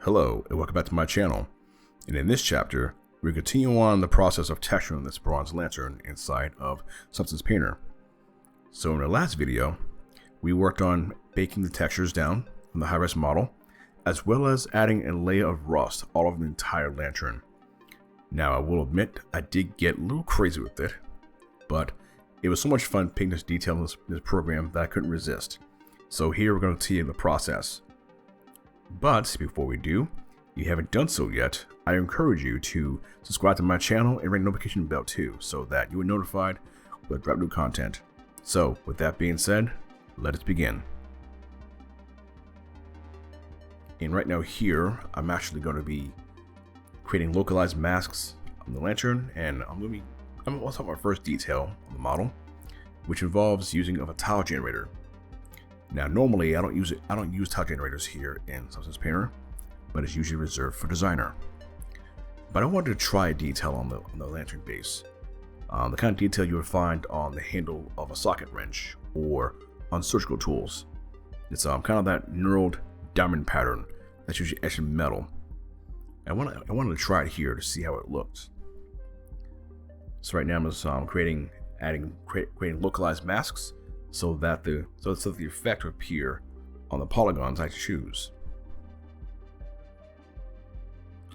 Hello and welcome back to my channel, and in this chapter we continue on the process of texturing this bronze lantern inside of Substance Painter. So in the last video we worked on baking the textures down from the high-res model, as well as adding a layer of rust all over the entire lantern. Now I will admit I did get a little crazy with it, but it was so much fun painting this detail in this program that I couldn't resist. So here we're going to see the process. But before we do, if you haven't done so yet, I encourage you to subscribe to my channel and ring the notification bell too, so that you are notified when I drop new content. So with that being said, let us begin. And right now here, I'm actually going to be creating localized masks on the lantern, and I'm going to talk about my first detail on the model, which involves using of a tile generator. Now normally I don't use tile generators here in Substance Painter, but it's usually reserved for designer. But I wanted to try a detail on the lantern base, the kind of detail you would find on the handle of a socket wrench or on surgical tools. It's kind of that knurled diamond pattern that's usually etched in metal. I wanted to try it here to see how it looks. So right now I'm just creating localized masks, so that the effect will appear on the polygons I choose.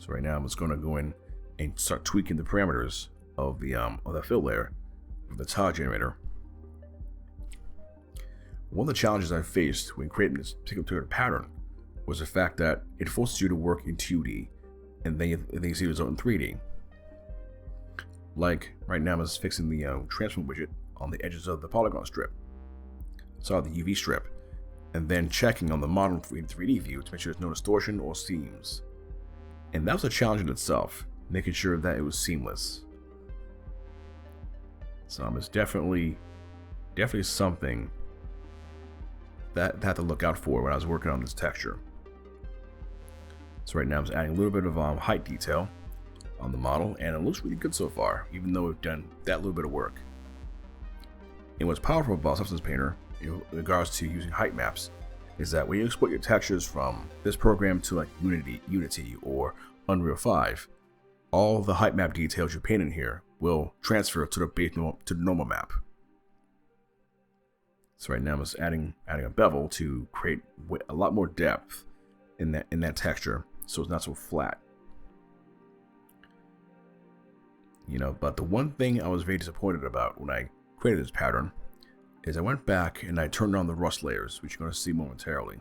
So right now I'm just going to go in and start tweaking the parameters of the fill layer of the tile generator. One of the challenges I faced when creating this particular pattern was the fact that it forces you to work in 2D and then you see the result in 3D. Like right now I'm just fixing the transform widget on the edges of the polygon strip. The UV strip, and then checking on the modern 3D view to make sure there's no distortion or seams. And that was a challenge in itself, making sure that it was seamless. So it's definitely something that I had to look out for when I was working on this texture. So right now I'm just adding a little bit of height detail on the model, and it looks really good so far, even though we've done that little bit of work. And what's powerful about Substance Painter in regards to using height maps is that when you export your textures from this program to like Unity or Unreal 5, all the height map details you paint in here will transfer to the normal map. So right now I'm just adding a bevel to create a lot more depth in that texture, so it's not so flat. But the one thing I was very disappointed about when I created this pattern is I went back and I turned on the rust layers, which you're going to see momentarily.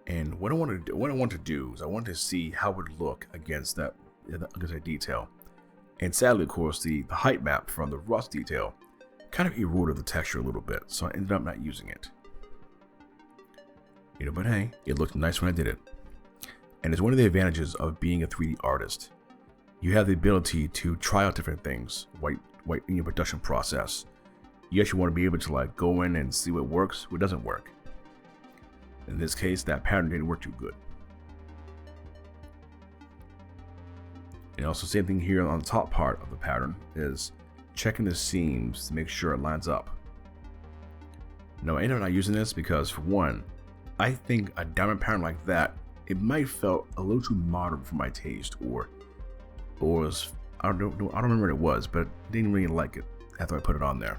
And what I want to do is I want to see how it would look against that detail. And sadly, of course, the height map from the rust detail kind of eroded the texture a little bit, so I ended up not using it. But hey, it looked nice when I did it. And it's one of the advantages of being a 3D artist. You have the ability to try out different things while in your production process. You actually want to be able to like go in and see what works, what doesn't work. In this case, that pattern didn't work too good. And also same thing here on the top part of the pattern is checking the seams to make sure it lines up. Now I ended up not using this because, for one, I think a diamond pattern like that, it might have felt a little too modern for my taste, or I don't remember what it was, but I didn't really like it after I put it on there.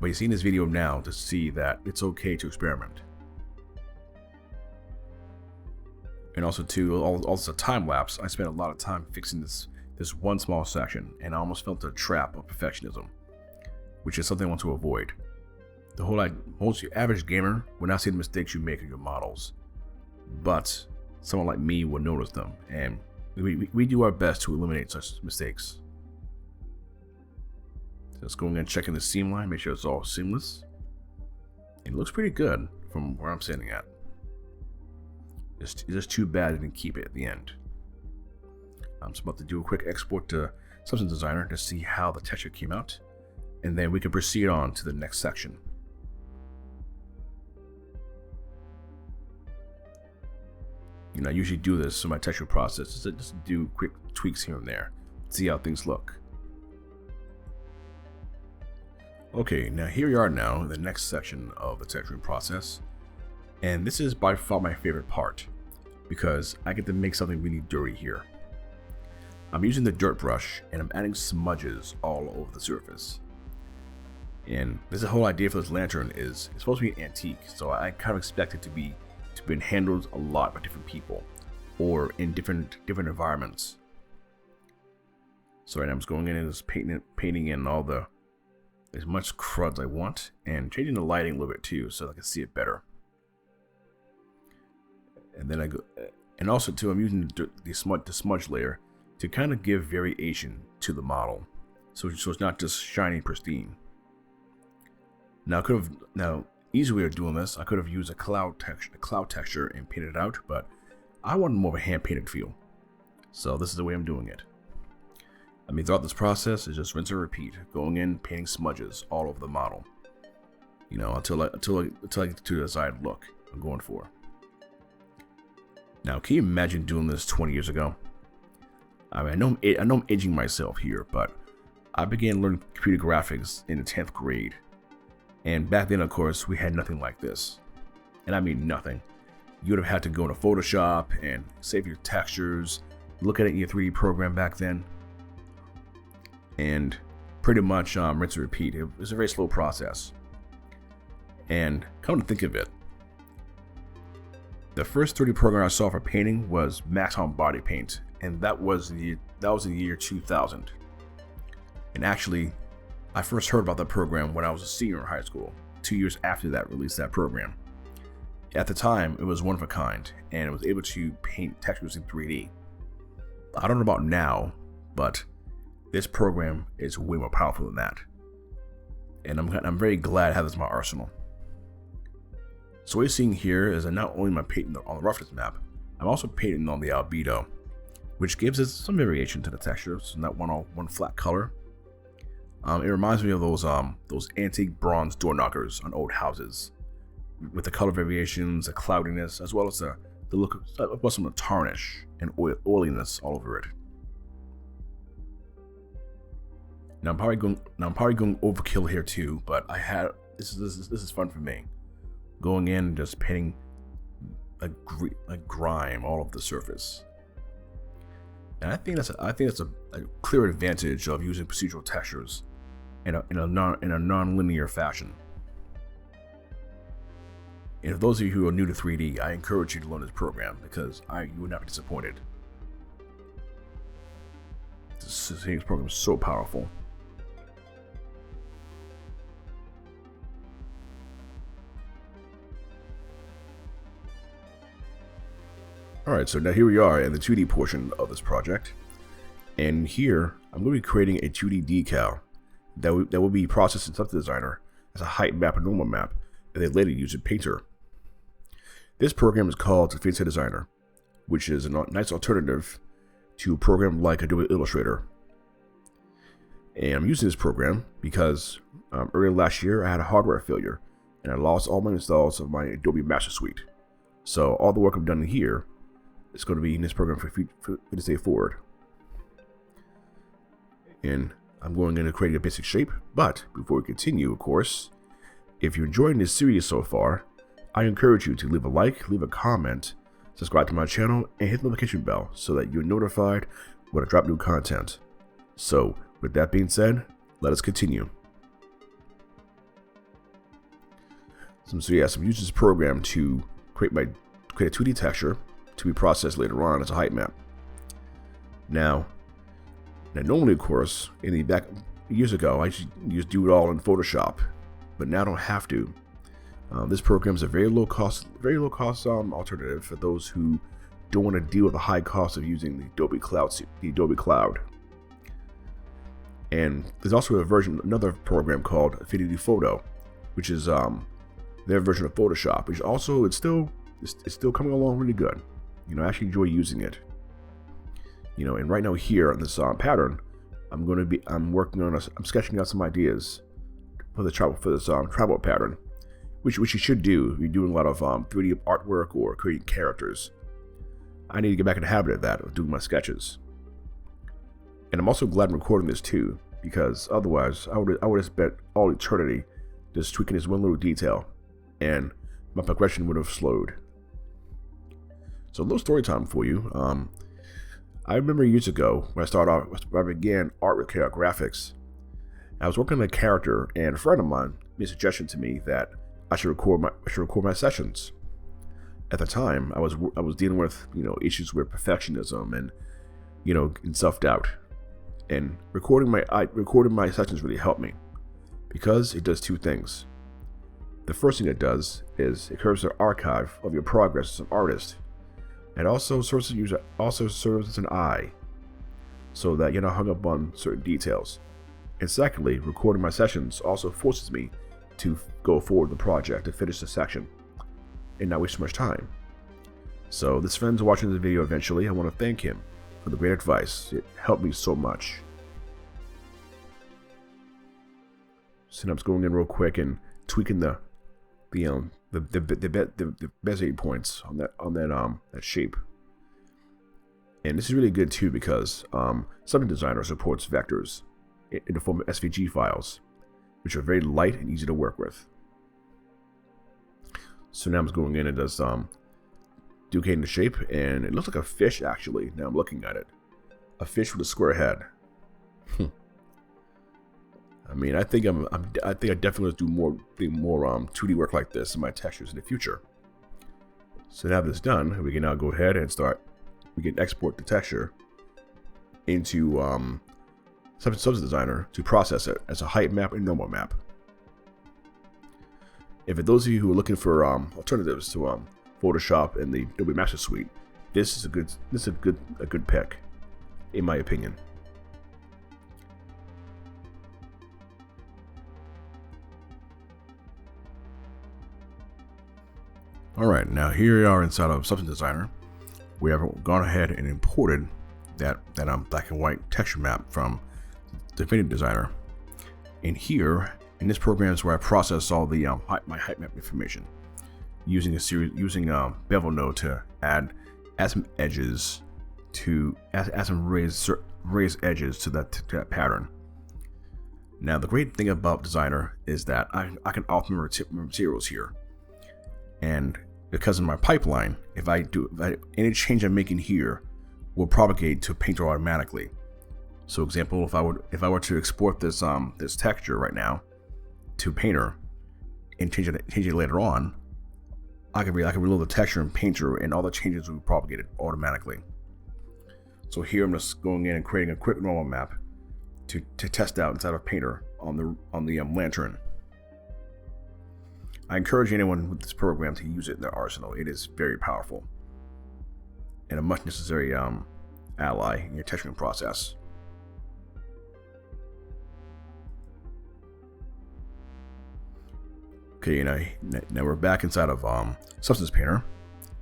But you see in this video now to see that it's okay to experiment. And also too, also time lapse, I spent a lot of time fixing this one small section, and I almost felt a trap of perfectionism, which is something I want to avoid. Most average gamer will not see the mistakes you make in your models, but someone like me will notice them, and we do our best to eliminate such mistakes. Just going and checking the seam line, make sure it's all seamless. It looks pretty good from where I'm sitting at. It's just too bad I didn't keep it at the end. I'm just about to do a quick export to Substance Designer to see how the texture came out, and then we can proceed on to the next section. I usually do this in my texture process, just do quick tweaks here and there, see how things look. Okay, now here we are now in the next section of the texturing process. And this is by far my favorite part, because I get to make something really dirty here. I'm using the dirt brush and I'm adding smudges all over the surface. And this whole idea for this lantern is it's supposed to be an antique, so I kind of expect it to be handled a lot by different people or in different environments. So right now I'm just going in and just painting in all as much crud as I want, and changing the lighting a little bit too so I can see it better. And then and also too, I'm using the smudge layer to kind of give variation to the model, so it's not just shiny pristine. Now easy way of doing this, I could have used a cloud texture and painted it out, but I wanted more of a hand painted feel, so this is the way I'm doing it. I mean, throughout this process is just rinse and repeat, going in, painting smudges all over the model, until I get to the desired look I'm going for. Now, can you imagine doing this 20 years ago? I mean, I know I'm aging myself here, but I began learning computer graphics in the 10th grade. And back then, of course, we had nothing like this. And I mean nothing. You would have had to go into Photoshop and save your textures, look at it in your 3D program back then. And pretty much rinse and repeat. It was a very slow process. And come to think of it, the first 3D program I saw for painting was Maxon Body Paint, and that was in the year 2000. And actually, I first heard about that program when I was a senior in high school, 2 years after that released that program. At the time, it was one of a kind, and it was able to paint textures in 3D. I don't know about now, but this program is way more powerful than that. And I'm very glad I have this in my arsenal. So what you're seeing here is that not only am I painting on the roughness map, I'm also painting on the albedo, which gives it some variation to the texture. It's not one flat color. It reminds me of those antique bronze door knockers on old houses, with the color variations, the cloudiness, as well as the look of some tarnish and oiliness all over it. Now I'm probably going overkill here too, but this is fun for me. Going in and just painting a grime all over the surface. And I think that's a clear advantage of using procedural textures in a non-linear fashion. And for those of you who are new to 3D, I encourage you to learn this program because you would not be disappointed. This program is so powerful. Alright, so now here we are in the 2D portion of this project. And here, I'm going to be creating a 2D decal that will be processed in Substance Designer as a height map and normal map, and then later use in Painter. This program is called Affinity Designer, which is a nice alternative to a program like Adobe Illustrator. And I'm using this program because earlier last year I had a hardware failure, and I lost all my installs of my Adobe Master Suite. So all the work I've done here is going to be in this program for this day forward. And I'm going to create a basic shape, but before we continue, of course, if you're enjoying this series so far, I encourage you to leave a like, leave a comment, subscribe to my channel, and hit the notification bell so that you're notified when I drop new content. So, with that being said, let us continue. So I'm using this program to create a 2D texture to be processed later on as a height map. Now normally, of course, in the back years ago, I just do it all in Photoshop, but now I don't have to. This program is a very low cost alternative for those who don't want to deal with the high cost of using the Adobe Cloud. And there's also another program called Affinity Photo, which is their version of Photoshop, which also it's still coming along really good. I actually enjoy using it. And right now here on this pattern, I'm sketching out some ideas for this travel pattern, which you should do if you're doing a lot of 3D artwork or creating characters. I need to get back in the habit of doing my sketches. And I'm also glad I'm recording this too, because otherwise I would have spent all eternity just tweaking this one little detail, and my progression would have slowed. So a little story time for you. I remember years ago when I began art with KRGraphics. I was working on a character, and a friend of mine made a suggestion to me that I should record my sessions. At the time, I was dealing with issues with perfectionism and and self-doubt. And recording my sessions really helped me because it does two things. The first thing it does is it creates an archive of your progress as an artist. It also serves as an eye, so that you're not hung up on certain details. And secondly, recording my sessions also forces me to go forward with the project to finish the section and not waste too much time. So this friend's watching this video eventually. I want to thank him for the great advice. It helped me so much. So I'm just going in real quick and tweaking the bezier points on that shape. And this is really good too because Substance Designer supports vectors in the form of SVG files, which are very light and easy to work with. So now I'm just going in and just duplicating the shape, and it looks like a fish actually. Now I'm looking at it, a fish with a square head. I mean, I think I definitely do more 2D work like this in my textures in the future. So now that's done, we can now go ahead and we can export the texture into Substance Designer to process it as a height map and normal map. And for those of you who are looking for alternatives to Photoshop and the Adobe Master Suite, this is a good pick, in my opinion. Alright, now here we are inside of Substance Designer. We have gone ahead and imported that black and white texture map from the Affinity Designer. And here, in this program is where I process all the my height map information using bevel node to add some edges add some raised edges to that pattern. Now the great thing about Designer is that I can alter my materials here, and because of my pipeline, if any change I'm making here will propagate to Painter automatically. So example, if I were to export this this texture right now to Painter and change it later on, I can reload the texture in Painter and all the changes will be propagated automatically. So here I'm just going in and creating a quick normal map to test out inside of Painter on the lantern. I encourage anyone with this program to use it in their arsenal. It is very powerful and a much necessary ally in your texturing process. Okay, now we're back inside of Substance Painter,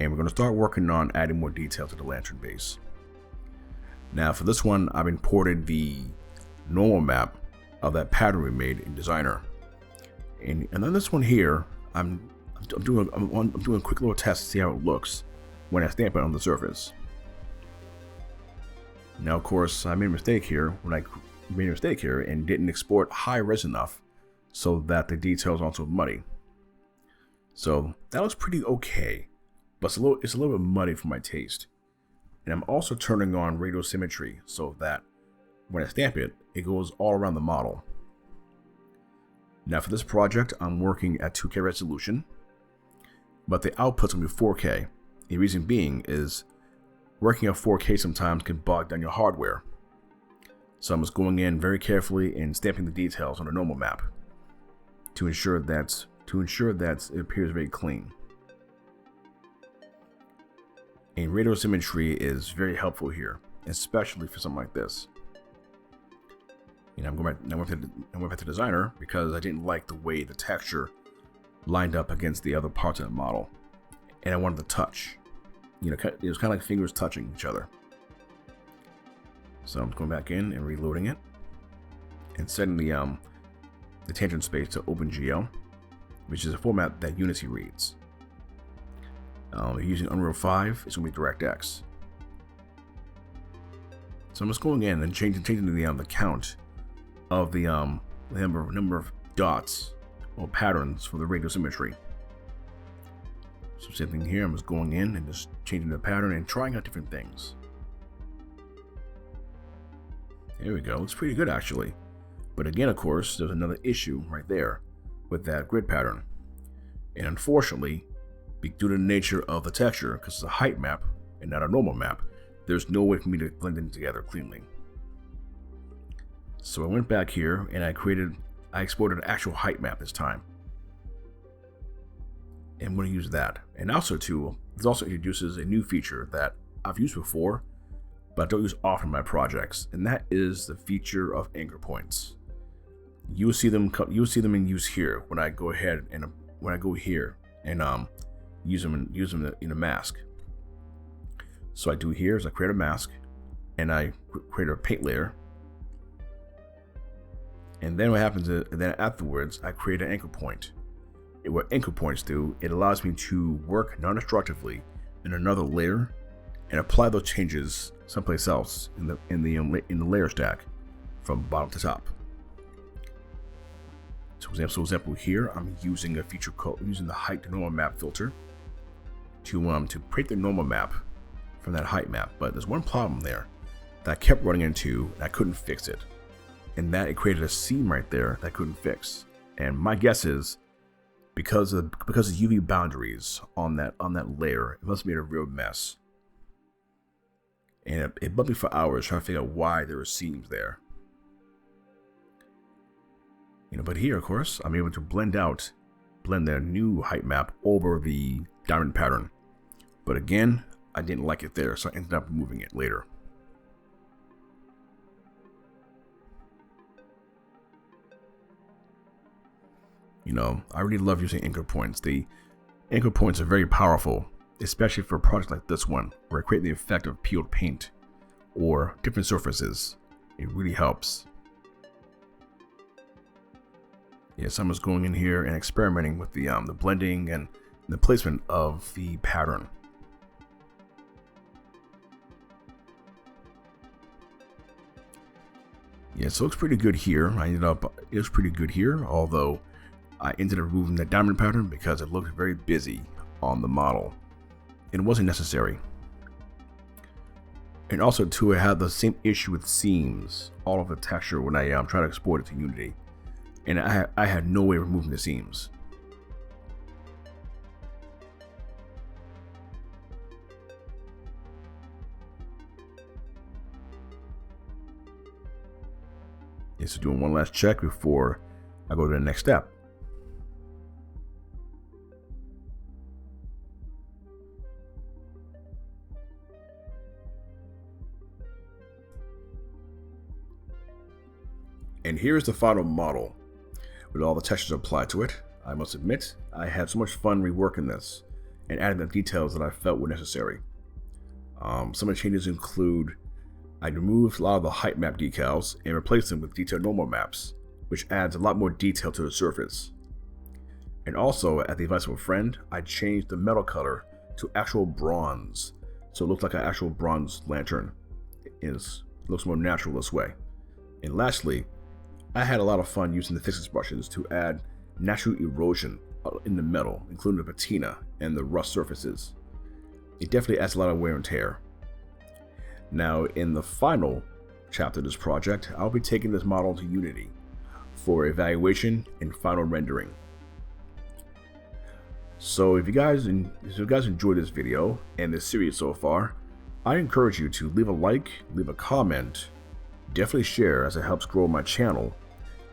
and we're going to start working on adding more detail to the lantern base. Now for this one, I've imported the normal map of that pattern we made in Designer, and on this one here, I'm doing a quick little test to see how it looks when I stamp it on the surface. Now of course I made a mistake here and didn't export high res enough so that the details aren't so muddy. So that looks pretty okay, but it's a little bit muddy for my taste. And I'm also turning on radial symmetry so that when I stamp it, it goes all around the model. Now for this project, I'm working at 2K resolution, but the output's gonna be 4K. The reason being is working at 4K sometimes can bog down your hardware. So I'm just going in very carefully and stamping the details on a normal map to ensure that it appears very clean. And radial symmetry is very helpful here, especially for something like this. I'm going back to Designer because I didn't like the way the texture lined up against the other parts of the model, and I wanted to touch. It was kind of like fingers touching each other. So I'm going back in and reloading it, and setting the tangent space to OpenGL, which is a format that Unity reads. Using Unreal 5, it's going to be DirectX. So I'm just going in and changing the count of the number of dots or patterns for the radial symmetry. So same thing here, I'm just going in and just changing the pattern and trying out different things. There we go, looks pretty good actually. But again, of course, there's another issue right there with that grid pattern. And unfortunately, due to the nature of the texture, because it's a height map and not a normal map, there's no way for me to blend them together cleanly. So I went back here and I exported an actual height map this time. And I'm going to use that. And also too, this also introduces a new feature that I've used before, but I don't use often in my projects, and that is the feature of anchor points. You'll see them in use here when I go ahead and here and use them in a mask. So I do here is I create a mask and I create a paint layer, and then what happens is then afterwards I create an anchor point. What anchor points do, it allows me to work non-destructively in another layer and apply those changes someplace else in the layer stack from bottom to top. So for example here, I'm using a feature called using the height to normal map filter to create the normal map from that height map. But there's one problem there that I kept running into and I couldn't fix it, and that it created a seam right there that I couldn't fix. And my guess is because of UV boundaries on that layer, it must have made a real mess. And it bugged me for hours trying to figure out why there were seams there. But here, of course, I'm able to blend the new height map over the diamond pattern. But again, I didn't like it there, so I ended up moving it later. I really love using anchor points. The anchor points are very powerful, especially for a project like this one, where I create the effect of peeled paint or different surfaces. It really helps. Yes, I'm just going in here and experimenting with the blending and the placement of the pattern. Yes, it looks pretty good here. It was pretty good here, although I ended up removing the diamond pattern because it looked very busy on the model. It wasn't necessary. And also too, I had the same issue with seams all of the texture when I tried to export it to Unity. And I had no way of removing the seams. Okay, so doing one last check before I go to the next step. And here's the final model with all the textures applied to it. I must admit, I had so much fun reworking this and adding the details that I felt were necessary. Some of the changes include I removed a lot of the height map decals and replaced them with detailed normal maps, which adds a lot more detail to the surface. And also, at the advice of a friend, I changed the metal color to actual bronze, so it looks like an actual bronze lantern. It looks more natural this way. And lastly, I had a lot of fun using the thickness brushes to add natural erosion in the metal, including the patina and the rust surfaces. It definitely adds a lot of wear and tear. Now, in the final chapter of this project, I'll be taking this model to Unity for evaluation and final rendering. So if you guys enjoyed this video and this series so far, I encourage you to leave a like, leave a comment, definitely share as it helps grow my channel,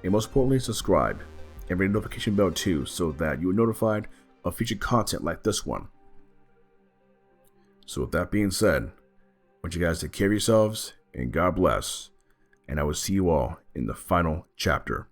and most importantly, subscribe and ring the notification bell too, so that you are notified of future content like this one. So with that being said, I want you guys to take care of yourselves and God bless, and I will see you all in the final chapter.